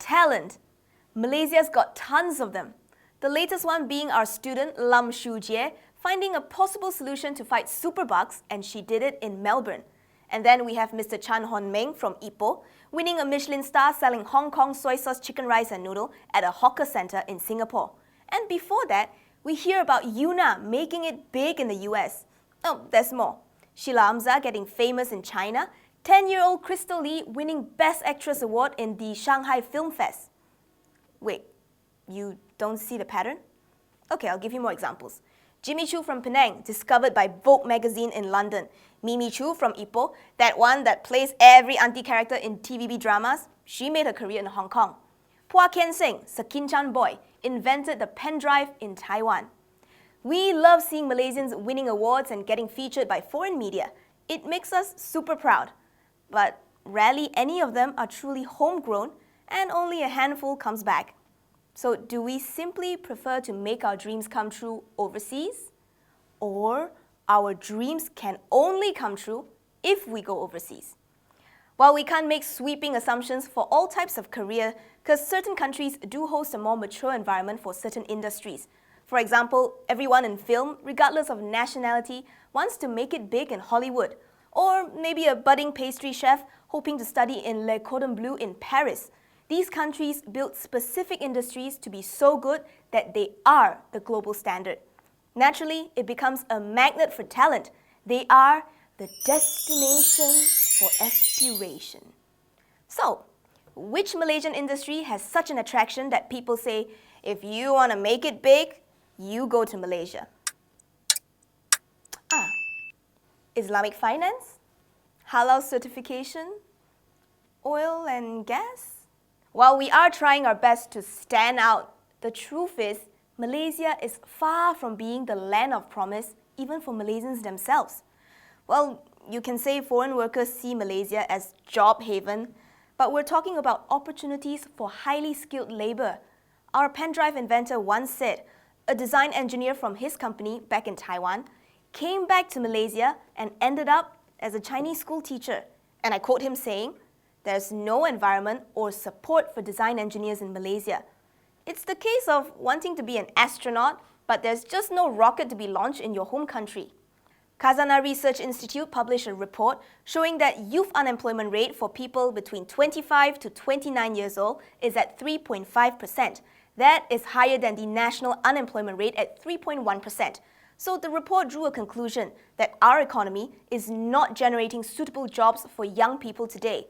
talent. Malaysia's got tons of them. The latest one being our student Lam Shu Jie finding a possible solution to fight superbugs, and she did it in Melbourne. And then we have Mr. Chan Hon Meng from Ipoh winning a Michelin star selling Hong Kong soy sauce chicken rice and noodle at a hawker centre in Singapore. And before that, we hear about Yuna making it big in the US. Oh, there's more. Sheila Hamzah getting famous in China, 10-year-old Crystal Lee winning Best Actress Award in the Shanghai Film Fest. Wait, you don't see the pattern? Okay, I'll give you more examples. Jimmy Choo from Penang, discovered by Vogue magazine in London. Mimi Choo from Ipoh, that one that plays every auntie character in TVB dramas, she made her career in Hong Kong. Phua Kian Seng, Sekinchan boy, invented the pen drive in Taiwan. We love seeing Malaysians winning awards and getting featured by foreign media. It makes us super proud. But rarely any of them are truly homegrown, and only a handful comes back. So do we simply prefer to make our dreams come true overseas? Or our dreams can only come true if we go overseas? While we can't make sweeping assumptions for all types of career, because certain countries do host a more mature environment for certain industries. For example, everyone in film, regardless of nationality, wants to make it big in Hollywood. Or maybe a budding pastry chef hoping to study in Le Cordon Bleu in Paris. These countries build specific industries to be so good that they are the global standard. Naturally, it becomes a magnet for talent. They are the destination for aspiration. So, which Malaysian industry has such an attraction that people say, if you want to make it big, you go to Malaysia? Islamic finance? Halal certification? Oil and gas? While we are trying our best to stand out, the truth is, Malaysia is far from being the land of promise, even for Malaysians themselves. Well, you can say foreign workers see Malaysia as job haven, but we're talking about opportunities for highly skilled labor. Our pen drive inventor once said, a design engineer from his company back in Taiwan came back to Malaysia and ended up as a Chinese school teacher. And I quote him saying, there's no environment or support for design engineers in Malaysia. It's the case of wanting to be an astronaut, but there's just no rocket to be launched in your home country. Khazanah Research Institute published a report showing that youth unemployment rate for people between 25 to 29 years old is at 3.5%. That is higher than the national unemployment rate at 3.1%. So the report drew a conclusion that our economy is not generating suitable jobs for young people today.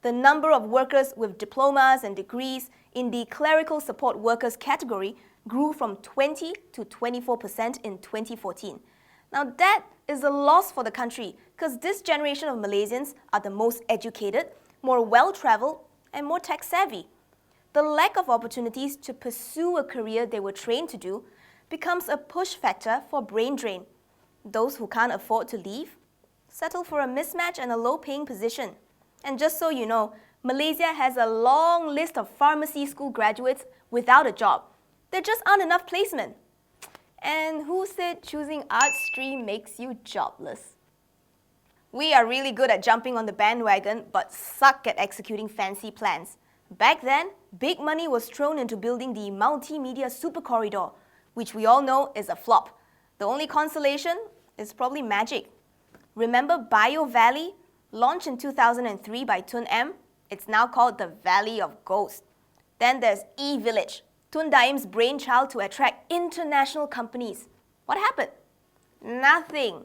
The number of workers with diplomas and degrees in the clerical support workers category grew from 20 to 24% in 2014. Now that is a loss for the country because this generation of Malaysians are the most educated, more well-traveled, and more tech-savvy. The lack of opportunities to pursue a career they were trained to do becomes a push factor for brain drain. Those who can't afford to leave settle for a mismatch and a low-paying position. And just so you know, Malaysia has a long list of pharmacy school graduates without a job. There just aren't enough placement. And who said choosing art stream makes you jobless? We are really good at jumping on the bandwagon, but suck at executing fancy plans. Back then, big money was thrown into building the multimedia super corridor, which we all know is a flop. The only consolation is probably magic. Remember Bio Valley? Launched in 2003 by Tun M, it's now called the Valley of Ghosts. Then there's E-Village, Tun Daim's brainchild to attract international companies. What happened? Nothing.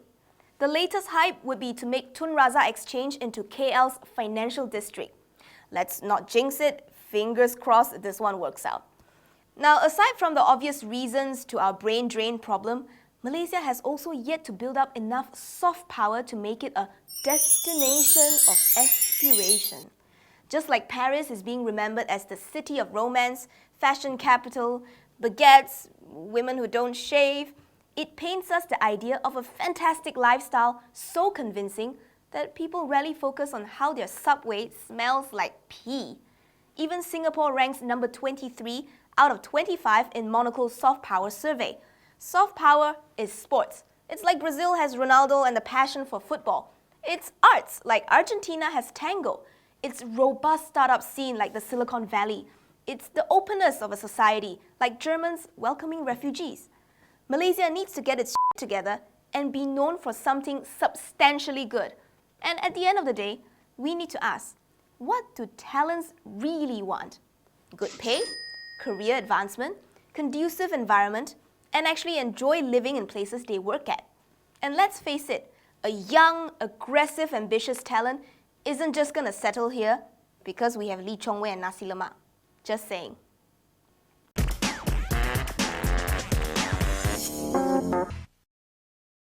The latest hype would be to make Tun Razak Exchange into KL's financial district. Let's not jinx it, fingers crossed this one works out. Now, aside from the obvious reasons to our brain drain problem, Malaysia has also yet to build up enough soft power to make it a destination of aspiration. Just like Paris is being remembered as the city of romance, fashion capital, baguettes, women who don't shave, it paints us the idea of a fantastic lifestyle so convincing that people rarely focus on how their subway smells like pee. Even Singapore ranks number 23 out of 25 in Monocle's soft power survey. Soft power is sports. It's like Brazil has Ronaldo and the passion for football. It's arts, like Argentina has tango. It's robust startup scene like the Silicon Valley. It's the openness of a society, like Germans welcoming refugees. Malaysia needs to get its shit together and be known for something substantially good. And at the end of the day, we need to ask, what do talents really want? Good pay, career advancement, conducive environment, and actually enjoy living in places they work at. And let's face it, a young, aggressive, ambitious talent isn't just gonna settle here because we have Lee Chong Wei and nasi lemak. Just saying.